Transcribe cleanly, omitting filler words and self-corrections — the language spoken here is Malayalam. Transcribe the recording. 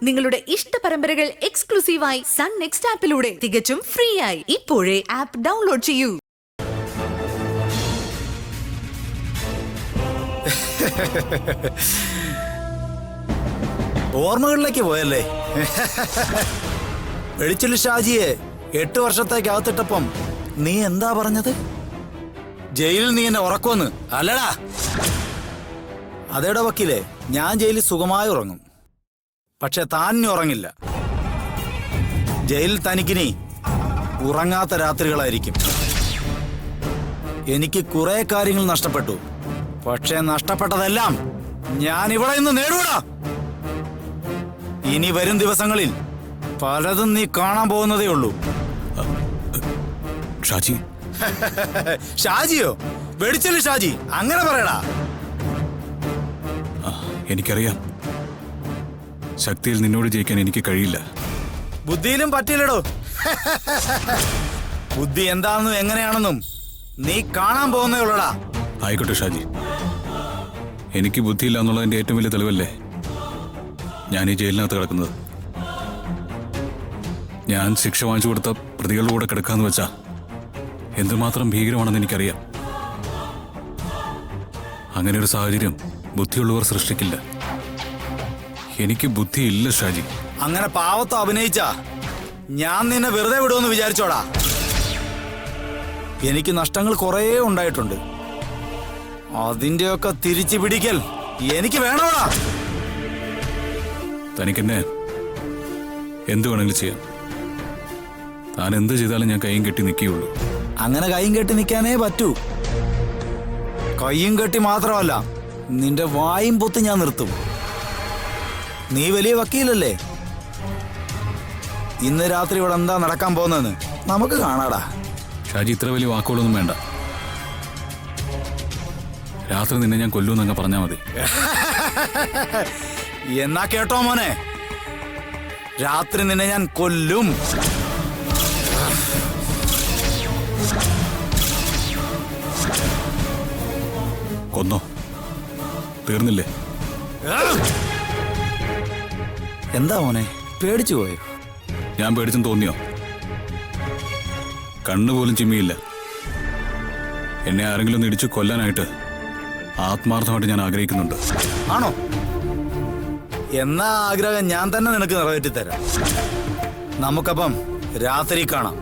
നിങ്ങളുടെ ഇഷ്ട പരമ്പരകൾ എക്സ്ക്ലൂസീവായി സൺ നെക്സ്റ്റ് ആപ്പിലൂടെ തികച്ചും ഫ്രീ ആയി ഇപ്പോഴേ ആപ്പ് ഡൗൺലോഡ് ചെയ്യൂ. ഓർമ്മകളിലേക്ക് പോയല്ലേ? വെളിച്ചെല്ലു ഷാജിയെ 8 വർഷത്തേക്ക് അകത്തിട്ടപ്പം നീ എന്താ പറഞ്ഞത്? ജയിലിൽ നീ എന്നെ ഉറക്കുമെന്ന് അല്ലടാ? അതേടെ വക്കീലേ, ഞാൻ ജയിലിൽ സുഖമായി ഉറങ്ങും, പക്ഷെ താൻ ഉറങ്ങില്ല. ജയിലിൽ തനിക്കിനി ഉറങ്ങാത്ത രാത്രികളായിരിക്കും. എനിക്ക് കുറെ കാര്യങ്ങൾ നഷ്ടപ്പെട്ടു, പക്ഷെ നഷ്ടപ്പെട്ടതെല്ലാം ഞാൻ ഇവിടെ നിന്ന് നേടൂടാ. ഇനി വരും ദിവസങ്ങളിൽ പലതും നീ കാണാൻ പോകുന്നതേ ഉള്ളൂ. ഷാജി. ഷാജിയോ? വെടിച്ചെല്ലു ഷാജി, അങ്ങനെ പറയടാ. എനിക്കറിയാം, ശക്തിയിൽ നിന്നോട് ജയിക്കാൻ എനിക്ക് കഴിയില്ല. ബുദ്ധിയിലും പറ്റില്ലടോ. ബുദ്ധി എന്താണെന്നും എങ്ങനെയാണെന്നും നീ കാണാൻ പോകുന്നേ ഉള്ളടാ. ആയിക്കോട്ടെ ഷാജി, എനിക്ക് ബുദ്ധിയില്ല എന്നുള്ളതിന്റെ ഏറ്റവും വലിയ തെളിവല്ലേ ഞാൻ ഈ ജയിലിനകത്ത് കിടക്കുന്നത്. ഞാൻ ശിക്ഷ വാങ്ങിച്ചു കൊടുത്ത പ്രതികളുടെ കൂടെ കിടക്കാന്ന് വെച്ചാ എന്തുമാത്രം ഭീകരമാണെന്ന് എനിക്കറിയാം. അങ്ങനെ ഒരു സാഹചര്യം ബുദ്ധിയുള്ളവർ സൃഷ്ടിക്കില്ല. എനിക്ക് ബുദ്ധിയില്ല ഷാജി. അങ്ങനെ പാവത്തോ അഭിനയിച്ച ഞാൻ നിന്നെ വെറുതെ വിടുമെന്ന് വിചാരിച്ചോടാ? എനിക്ക് നഷ്ടങ്ങൾ കുറേ ഉണ്ടായിട്ടുണ്ട്. അതിന്റെയൊക്കെ തിരിച്ചു പിടിക്കൽ എനിക്ക് വേണോടാ. തനിക്കെന്നെ എന്ത് വേണമെങ്കിലും ചെയ്യാം. താൻ എന്ത് ചെയ്താലും ഞാൻ കൈയും കെട്ടി നിൽക്കുകയുള്ളൂ. അങ്ങനെ കൈയും കെട്ടി നിൽക്കാനേ പറ്റൂ. കൈയും കെട്ടി മാത്രമല്ല, നിന്റെ വായും പൊത്ത് ഞാൻ നിർത്തും. നീ വലിയ വക്കീലല്ലേ? ഇന്ന് രാത്രി ഇവിടെ എന്താ നടക്കാൻ പോകുന്നതെന്ന് നമുക്ക് കാണാടാ. ഷാജി, ഇത്ര വലിയ വാക്കുകളൊന്നും വേണ്ട. രാത്രി നിന്നെ ഞാൻ കൊല്ലൂന്നങ്ങ് പറഞ്ഞാൽ മതി. എന്നാ കേട്ടോ മോനെ, രാത്രി നിന്നെ ഞാൻ കൊല്ലും. കൊന്നോ? തീർന്നില്ലേ? എന്താ മോനെ, പേടിച്ചു പോയോ? ഞാൻ പേടിച്ചെന്ന് തോന്നിയോ? കണ്ണുപോലും ചിമ്മിയില്ല. എന്നെ ആരെങ്കിലും ഒന്ന് ഇടിച്ചു കൊല്ലാനായിട്ട് ആത്മാർത്ഥമായിട്ട് ഞാൻ ആഗ്രഹിക്കുന്നുണ്ട്. ആണോ? എന്നാ ആഗ്രഹം ഞാൻ തന്നെ നിനക്ക് നിറവേറ്റിത്തരാം. നമുക്കപ്പം രാത്രി കാണാം.